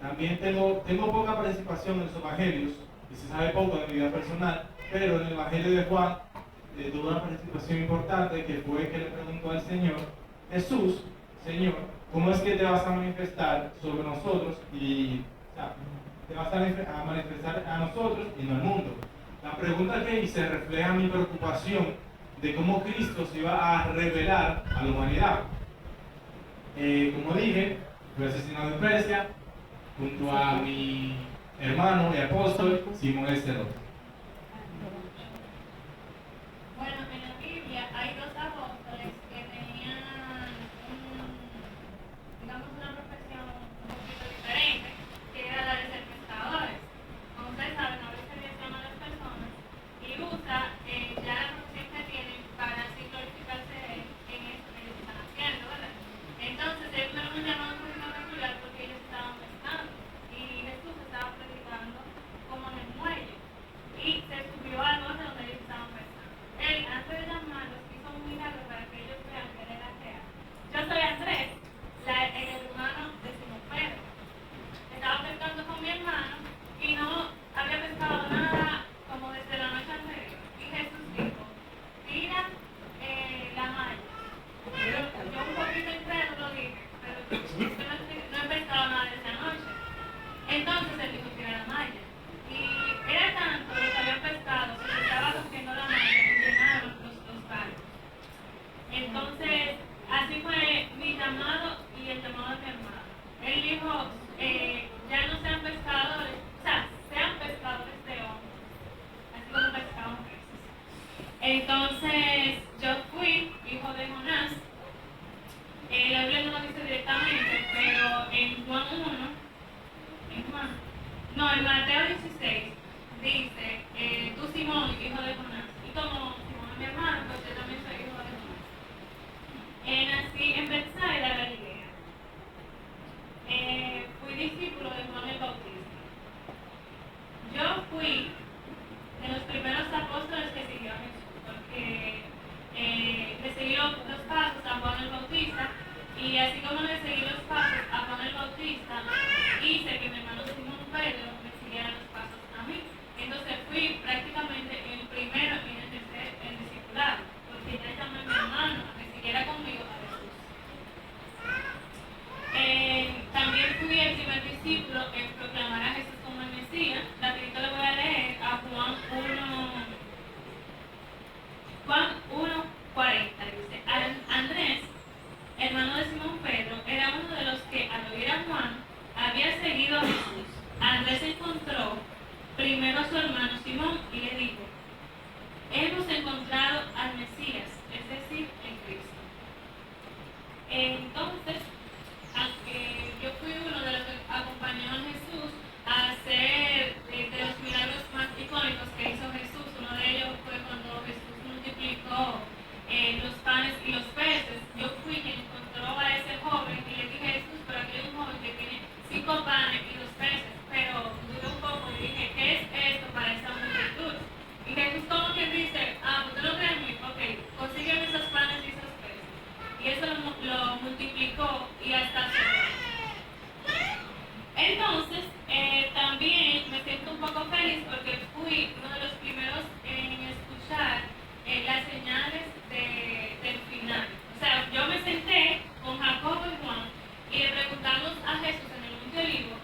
También tengo poca participación en los evangelios y se sabe poco de mi vida personal, pero en el Evangelio de Juan tuve una participación importante, que fue que le preguntó al Señor: Jesús, Señor, ¿cómo es que te vas a manifestar sobre nosotros te vas a manifestar a nosotros y no al mundo? La pregunta que hice refleja mi preocupación de cómo Cristo se iba a revelar a la humanidad. Como dije, fui asesinado en Persia junto a mi hermano y apóstol Simón el Celote. Bueno, en la Biblia hay 2 apóstoles que tenían una profesión un poquito diferente, que era la de ser pescadores. Como ustedes saben, a veces Dios llama a las personas y usa ya la profesión que tienen para así glorificarse en eso que ellos están haciendo, ¿verdad? Entonces, ellos no lo llamaban por una particular porque ellos estaban pescando y Jesús estaba predicando como en el muelle y se subió al bote donde ellos estaban pescando. Él, antes de llamarlos, hizo un milagro para que ellos vean que él era real. Yo soy Andrés, el hermano de Simón Pedro. Estaba pescando con mi hermano y no había pescado nada como desde la noche anterior. Y Jesús dijo: tira la malla. Yo un poquito incrédulo dije, pero no he pescado nada esa noche. Entonces él dijo: tira la malla. Y era tanto lo que habían pescado que se estaba cogiendo la malla y llenaron los barcos. Entonces, así fue mi llamado y el llamado de mi hermano. Él dijo: ya no sean pescadores, sean pescadores de hombres, así como pescaban peces. Entonces, yo fui hijo de Jonás. La Biblia no lo dice directamente, pero en Juan 1, en Mateo 16, dice: tú Simón, hijo de Jonás. Y como Simón es mi hermano, pues yo también soy hijo de Jonás. Nací en Betsaida, Galilea. Fui discípulo de Juan el Bautista. Yo fui de los primeros apóstoles que siguió a Jesús, porque le seguí los pasos a Juan el Bautista, y así como le seguí los pasos a Juan el Bautista, hice que mi hermano Simón Pedro me siguiera los pasos a mí. Entonces fui prácticamente el primero en discipular, porque ya llamé a mi hermano a que siguiera conmigo a Jesús. También fui el Simón Pedro era uno de los que, al oír a Juan, había seguido a Jesús. Andrés encontró primero a su hermano Simón y le dijo: hemos encontrado al Mesías, es decir, el Cristo. Entonces, yo fui uno de los que acompañó a Jesús a hacer de los milagros más icónicos que hizo Jesús. Uno de ellos fue cuando Jesús multiplicó los panes y los peces. Yo fui quien encontró a ese joven y le dije: Jesús, pero aquí hay un joven que tiene 5 panes y 2 peces. Pero dudé un poco y dije: ¿qué es esto para esta multitud? Y Jesús como que dice: ¿usted lo cree en mí? Ok, consígueme esos panes y esos peces. Y eso lo multiplicó y hasta se... Entonces, también me siento un poco feliz porque fui uno de los primeros en escuchar las señales del final. O sea, yo me senté con Jacobo y Juan y le preguntamos a Jesús en el Monte Olivo: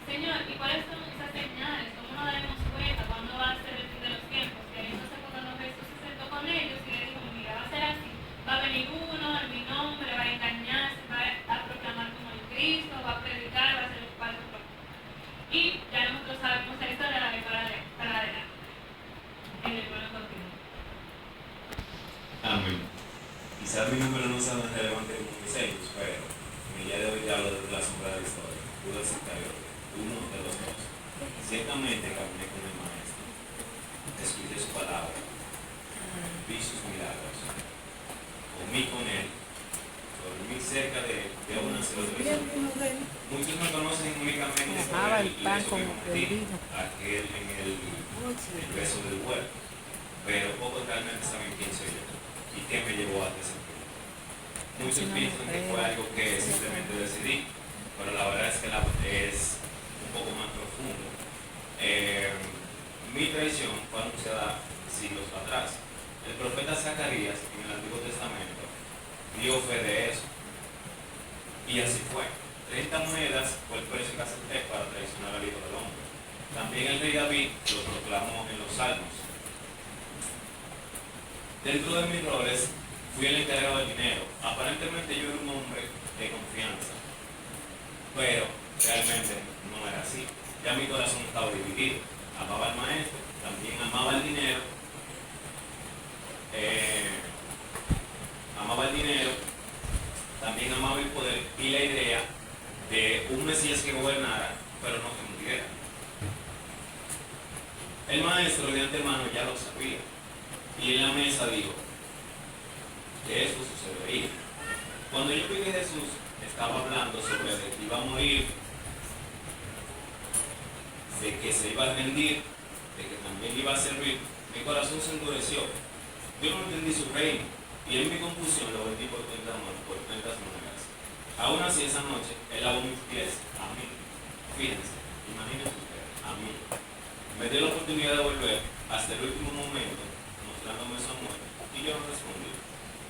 Señor, ¿y cuáles son esas señales? ¿Cómo nos daremos cuenta? ¿Cuándo va a ser el fin de los tiempos? Y ahí entonces cuando Jesús se sentó con ellos y le dijo: mira, va a ser así. Va a venir uno en mi nombre, va a engañar, se va a proclamar como el Cristo, va a predicar, va a hacer los pasos. Y ya nosotros sabemos la historia, la de para adelante. En el hermano continuo. Amén. Quizás mi número no sea tan relevante como mis hechos, pero en el día de hoy te hablo desde la sombra de la historia. Judas Iscariote, uno de los dos. Ciertamente caminé con el Maestro, escuché su palabra, vi sus milagros, comí con él, dormí cerca de él, y aún así lo traicioné. Muchos me conocen únicamente por el lecho que cometí, aquel en el beso del huerto, pero pocos realmente saben quién soy yo y qué me llevó a ese punto. Muchos piensan que fue algo que simplemente decidí, pero la verdad es que es un poco más profundo. Mi traición fue anunciada siglos atrás. El profeta Zacarías en el Antiguo Testamento dio fe de eso. Y así fue. 30 monedas fue el precio que acepté para traicionar al Hijo del Hombre. También el rey David lo proclamó en los Salmos. Dentro de mis roles fui el encargado del dinero. Aparentemente yo era un hombre de confianza, pero realmente no era así. Ya mi corazón estaba dividido. Amaba al maestro, también amaba el dinero. También amaba el poder y la idea de un Mesías que gobernara, pero no que muriera. El maestro de antemano ya lo sabía, y en la mesa dijo que eso sucedería. Cuando yo vi que Jesús estaba hablando sobre de que iba a morir, de que se iba a rendir, de que también iba a servir, mi corazón se endureció. Yo no entendí su reino, y en mi confusión lo vendí por 30 monedas. Aún así, esa noche, él lavó mis pies a mí. Fíjense, imagínense ustedes, a mí. Me dio la oportunidad de volver hasta el último momento, mostrándome su amor, y yo no respondí.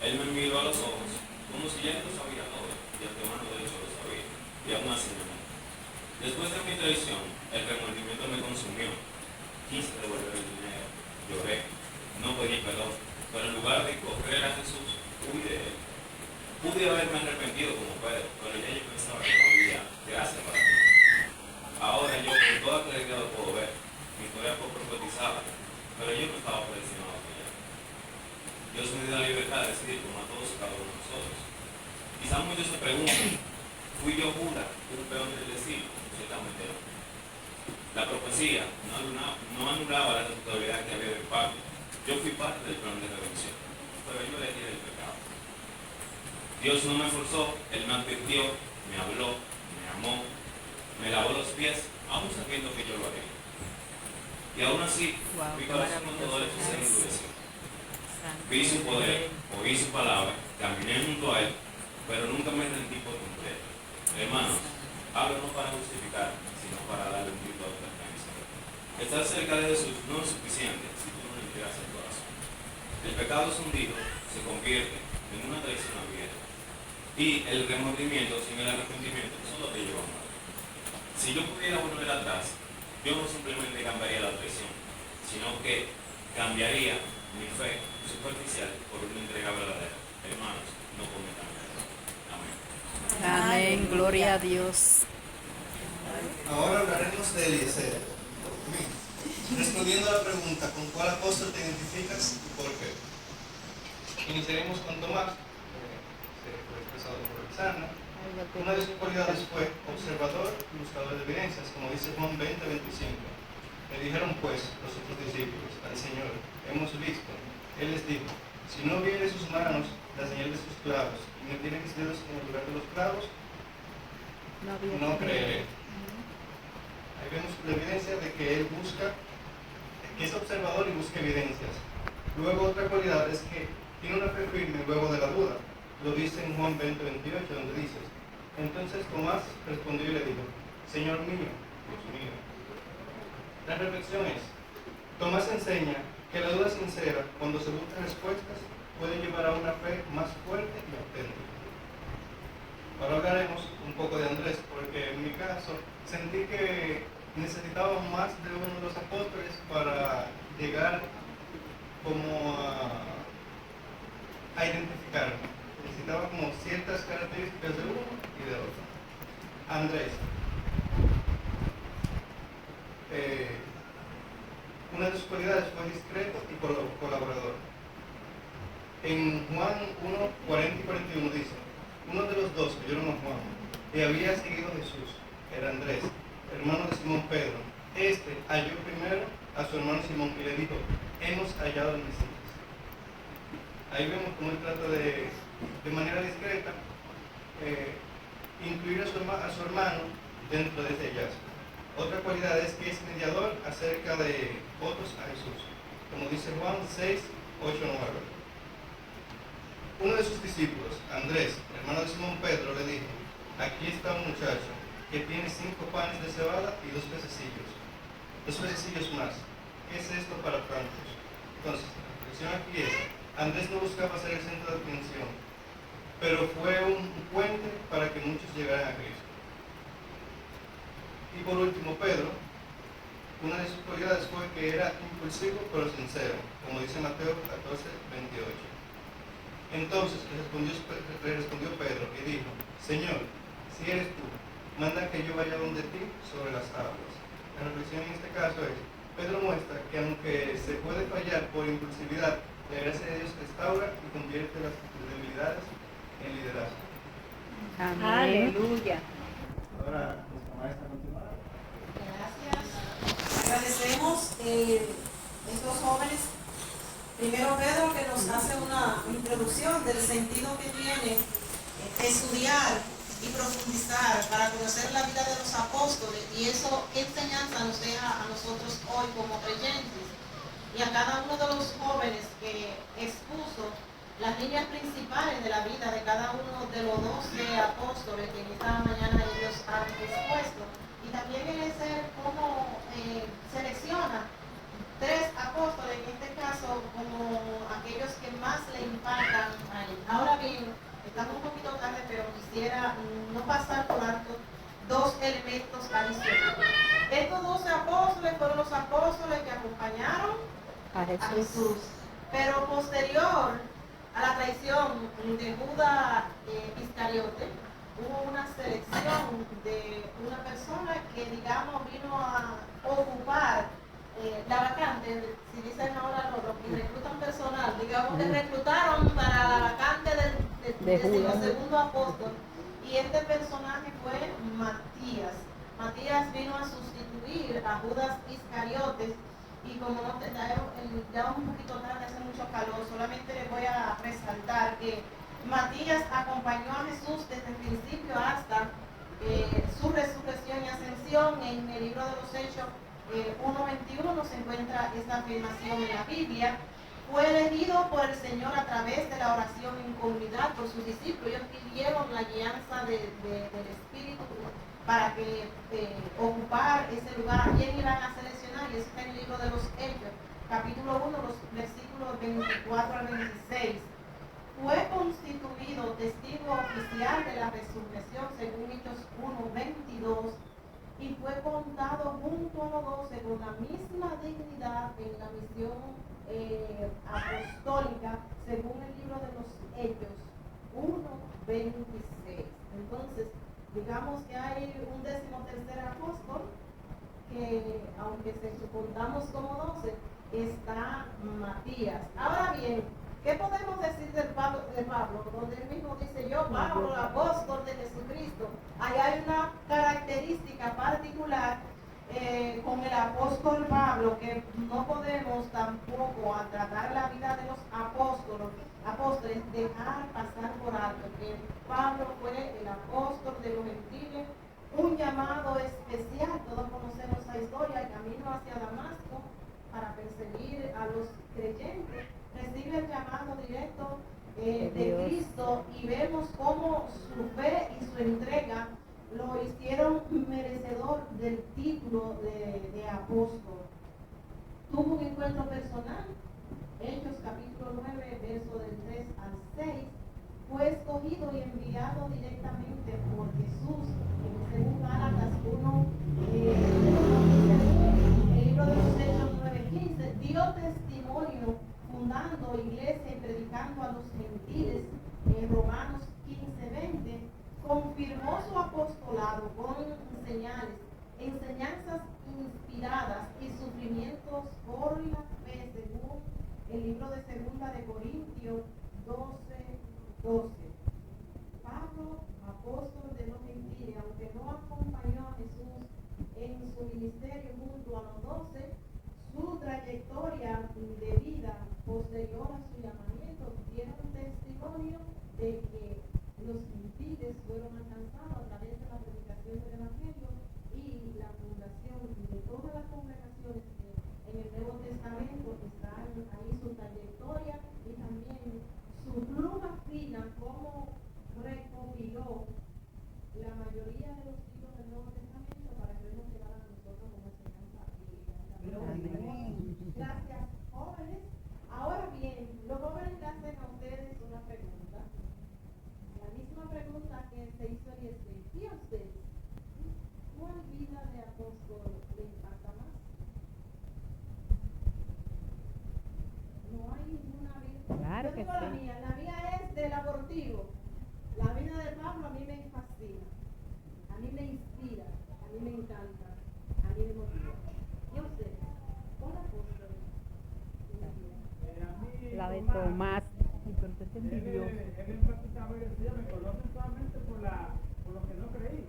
Él me miró a los ojos, como si ya lo sabía todo, y de antemano de hecho lo sabía, y aún así me amó. Después de mi traición, el remordimiento me consumió. Quise devolver el dinero, lloré, no pedí perdón, pero en lugar de correr a Jesús, huí de él. Pude haberme arrepentido como Pedro, pero ya yo pensaba que no había gracia para mí. Ahora yo con toda claridad lo puedo ver. Mi historia fue profetizada, pero yo no estaba predestinado a ella. Dios me dio la libertad de decidir como a todos y cada uno de nosotros. Quizás muchos se pregunten, ¿fui yo Judas, un peón del destino? Ciertamente no. La profecía no anulaba la responsabilidad que había de parte. Yo fui parte del plan de redención, pero yo elegí el pecado. Dios no me forzó, Él me advirtió, me habló, me amó, me lavó los pies, aún sabiendo que yo lo haría. Y aún así, mi corazón con todo esto se endureció. Vi su poder, oí su palabra, caminé junto a Él, pero nunca me rendí por completo. Hermanos, hablo no para justificar, sino para darle un tipo de advertencia. Estar cerca de Jesús no es suficiente si tú no le entregas el corazón. El pecado escondido se convierte en una traición abierta. Y el remordimiento sin el arrepentimiento solo te lleva a muerte. Si yo pudiera volver atrás, yo no simplemente cambiaría la traición, sino que cambiaría mi fe superficial por una entrega verdadera. Hermanos, no cometan error. Amén. Gloria a Dios. Ahora hablaremos de Eliezer. Respondiendo a la pregunta, ¿con cuál apóstol te identificas y por qué? Iniciaremos con Tomás, que fue expresado por Alexandra. Una de sus cualidades fue observador y buscador de evidencias, como dice Juan 20:25. Le dijeron pues los otros discípulos al Señor, hemos visto. Él les dijo, si no viere sus manos la señal de sus clavos y no tiene mis dedos en el lugar de los clavos, no creeré. Ahí vemos la evidencia de que él busca, que es observador y busca evidencias. Luego otra cualidad es que tiene una fe firme luego de la duda. Lo dice en Juan 20:28, donde dice, entonces Tomás respondió y le dijo, Señor mío, Dios mío. La reflexión es, Tomás enseña que la duda sincera, cuando se buscan respuestas, puede llevar a una fe más fuerte y auténtica. Ahora hablaremos un poco de Andrés, porque en mi caso sentí que necesitaba más de uno de los apóstoles para llegar como a identificarme. Necesitaba como ciertas características de uno y de otro. Andrés. Una de sus cualidades fue discreto y colaborador. En Juan 1:40 y 41 dice, uno de los dos que oyeron a Juan y había seguido a Jesús era Andrés, hermano de Simón Pedro. Este halló primero a su hermano Simón y le dijo, hemos hallado al Mesías. Ahí vemos cómo él trata de manera discreta, incluir a su hermano dentro de ese hallazgo. Otra cualidad es que es mediador acerca de otros a Jesús, como dice Juan 6:8-9. Uno de sus discípulos, Andrés, hermano de Simón Pedro, le dijo, aquí está un muchacho que tiene 5 panes de cebada y 2 pececillos. 2 pececillos más. ¿Qué es esto para tantos? Entonces, la reflexión aquí es, Andrés no buscaba ser el centro de atención, pero fue un puente para que muchos llegaran a Cristo. Y por último, Pedro, una de sus cualidades fue que era impulsivo pero sincero, como dice Mateo 14:28. Entonces le respondió Pedro y dijo, Señor, si eres tú, manda que yo vaya donde ti sobre las aguas. La reflexión en este caso es, Pedro muestra que aunque se puede fallar por impulsividad, la gracia de Dios restaura y convierte las debilidades en liderazgo. Amén. Aleluya. Ahora nuestra maestra continuará. Gracias. Agradecemos estos jóvenes. Primero Pedro, que nos hace una introducción del sentido que tiene estudiar y profundizar para conocer la vida de los apóstoles y eso qué enseñanza nos deja a nosotros hoy como creyentes. Y a cada uno de los jóvenes que expuso las líneas principales de la vida de cada uno de los 12 apóstoles que en esta mañana ellos han expuesto. Y también el ser cómo selecciona 3 apóstoles, en este caso como aquellos que más le impactan a él. Ahora bien, estamos un poquito tarde, pero quisiera no pasar por alto 2 elementos adicionales. Estos 12 apóstoles fueron los apóstoles que acompañaron a Jesús. Pero posterior a la traición de Judas Iscariote, hubo una selección de una persona que, digamos, vino a ocupar la vacante. Si dicen ahora los que reclutan personal, digamos que reclutaron para la vacante del segundo apóstol, y este personaje fue Matías. Matías vino a sustituir a Judas Iscariotes, y como no te ya un poquito tarde, hace mucho calor, solamente les voy a resaltar que Matías acompañó a Jesús desde el principio hasta su resurrección y ascensión. En el libro de los Hechos 1:21 se encuentra esta afirmación en la Biblia. Fue elegido por el Señor a través de la oración en comunidad por sus discípulos. Ellos pidieron la guianza del Espíritu para que ocupar ese lugar. ¿A quién iban a seleccionar? Y eso está en el libro de los Hechos, capítulo 1, los versículos 24 al 26. Fue constituido testigo oficial de la resurrección según Hechos 1:22 y fue contado junto a los 12 con la misma dignidad en la misión apostólica según el libro de los Hechos 1:26. Entonces, digamos que hay un 13º apóstol, que aunque se contamos como 12, está Matías. Ahora bien, ¿qué podemos decir de Pablo, donde él mismo dice, yo, Pablo, el apóstol de Jesucristo? Ahí hay una característica particular con el apóstol Pablo, que no podemos tampoco, al tratar la vida de los apóstoles, dejar pasar por alto que Pablo fue el apóstol de los gentiles, un llamado especial. Todos conocemos la historia, el camino hacia Damasco para perseguir a los creyentes, recibe el llamado directo de Cristo, y vemos cómo su fe y su entrega lo hicieron merecedor del título de apóstol. Tuvo un encuentro personal, Hechos capítulo 9, verso del 3 al 6, fue escogido y enviado directamente por Jesús, según Gálatas 1, el libro de los Hechos 9:15, dio testimonio fundando iglesia y predicando a los gentiles, en Romanos 15:20, confirmó su apostolado con señales, enseñanzas inspiradas y sufrimientos por la fe, según el libro de 2 de Corintios 12:12. Pablo, apóstol de los gentiles, aunque no acompañó a Jesús en su ministerio junto a los 12, su trayectoria de vida posterior a su llamamiento dieron testimonio de que los gentiles fueron alcanzados a través de la predicación del Evangelio y la fundación de todas las congregaciones que en el Nuevo Testamento están ahí, su trayectoria y también su pluma fina, como recopiló la mayoría de los libros del Nuevo Testamento para que nos llevaran a nosotros como enseñanza bíblica. Gracias, jóvenes. Ahora bien, los jóvenes le hacen a ustedes una pregunta. La misma pregunta que se hizo Eliezer. ¿Y a ustedes? ¿Cuál vida de apóstol le impacta más? No hay ninguna vida. Claro Yo que digo sí. la mía es del abortivo. La vida de Pablo a mí me fascina, a mí me inspira, a mí me encanta, a mí me motiva. ¿Y a ustedes? ¿Cuál apóstol? La de Tomás. Él enfatizaba y decía, me conocen solamente por lo que no creí.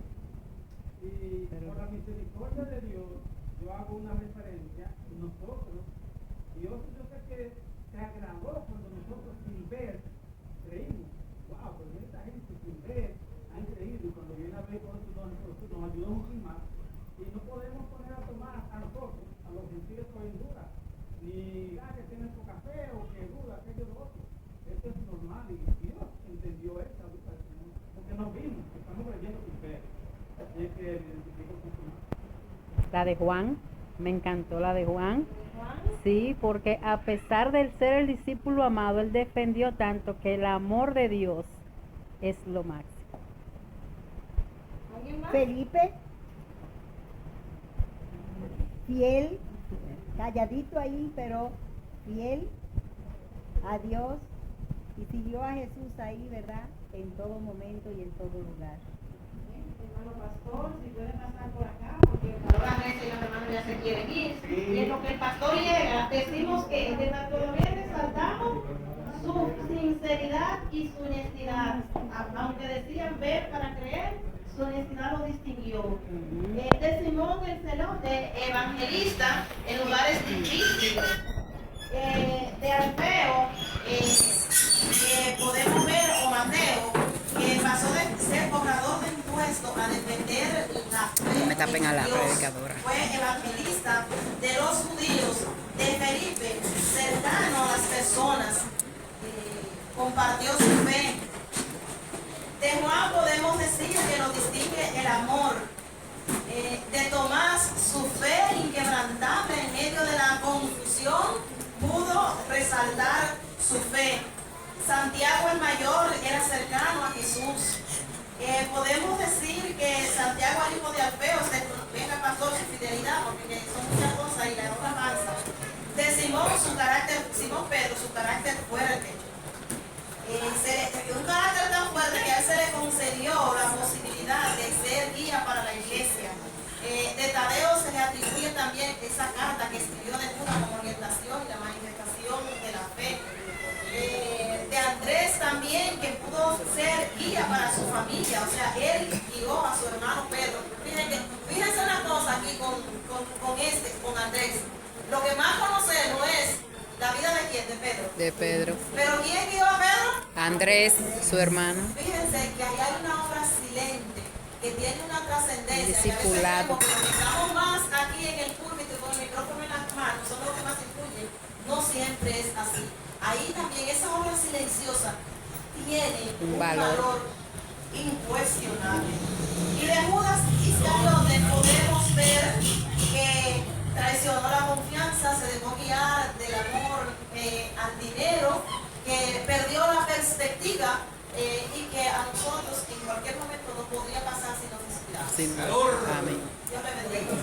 Y por la misericordia de Dios, yo hago una referencia, nosotros, Dios yo sé que se agradó cuando nosotros sin ver creímos. Wow, pero esta gente sin ver han creído, y cuando viene a ver con eso nos ayudó mucho más. Y no podemos poner a tomar a nosotros, a los gentiles que hoy duda, ni que tienen poca fe o que duda, aquello de otro. Esto es normal y Dios entendió esta educación, porque nos vimos, estamos creyendo sin fe. Así es que identifico mucho más. La de Juan, me encantó la de Juan. Sí, porque a pesar de ser el discípulo amado, él defendió tanto que el amor de Dios es lo máximo. Felipe, fiel, calladito ahí, pero fiel a Dios, y siguió a Jesús ahí, ¿verdad? En todo momento y en todo lugar. Hermano pastor, si puede pasar por acá, porque ahora Recia y los hermanos ya se quieren ir. Sí. Y en lo que el pastor llega, decimos que de Bartolomé resaltamos su sinceridad y su honestidad. Aunque decían ver para creer, su honestidad lo distinguió. De Simón el celote, evangelista en lugares difíciles. De Alfeo, podemos ver, o Mateo, que pasó de ser cobrador de impuestos a defender la fe. No me tapen a la Dios. predicadora. Fue evangelista de los judíos. De Felipe, cercano a las personas, compartió su fe. De Juan podemos decir que lo distingue el amor. De Tomás, su fe inquebrantable en medio de la confusión pudo resaltar su fe. Santiago el mayor era cercano a Jesús. Podemos decir que Santiago, el hijo de Alfeo, venga pastor su fidelidad, porque son muchas cosas y la otra avanza. De Simón Pedro, su carácter fuerte. Un carácter tan fuerte que a él se le concedió la posibilidad de familia, o sea, él guió a su hermano Pedro. Fíjense una cosa aquí con Andrés. Lo que más conocemos es la vida de quién, de Pedro. De Pedro. ¿Pero quién guió a Pedro? Andrés, su hermano. Fíjense que ahí hay una obra silente que tiene una trascendencia. Discipulado. Que a veces estamos más aquí en el púlpito con el micrófono en las manos, son los que más influyen. No siempre es así. Ahí también esa obra silenciosa tiene un valor incuestionable. Y de Judas Iscariote podemos ver que traicionó la confianza, se dejó guiar del amor al dinero, que perdió la perspectiva y que a nosotros en cualquier momento nos podría pasar si nos inspiramos. Amén. Dios le bendiga.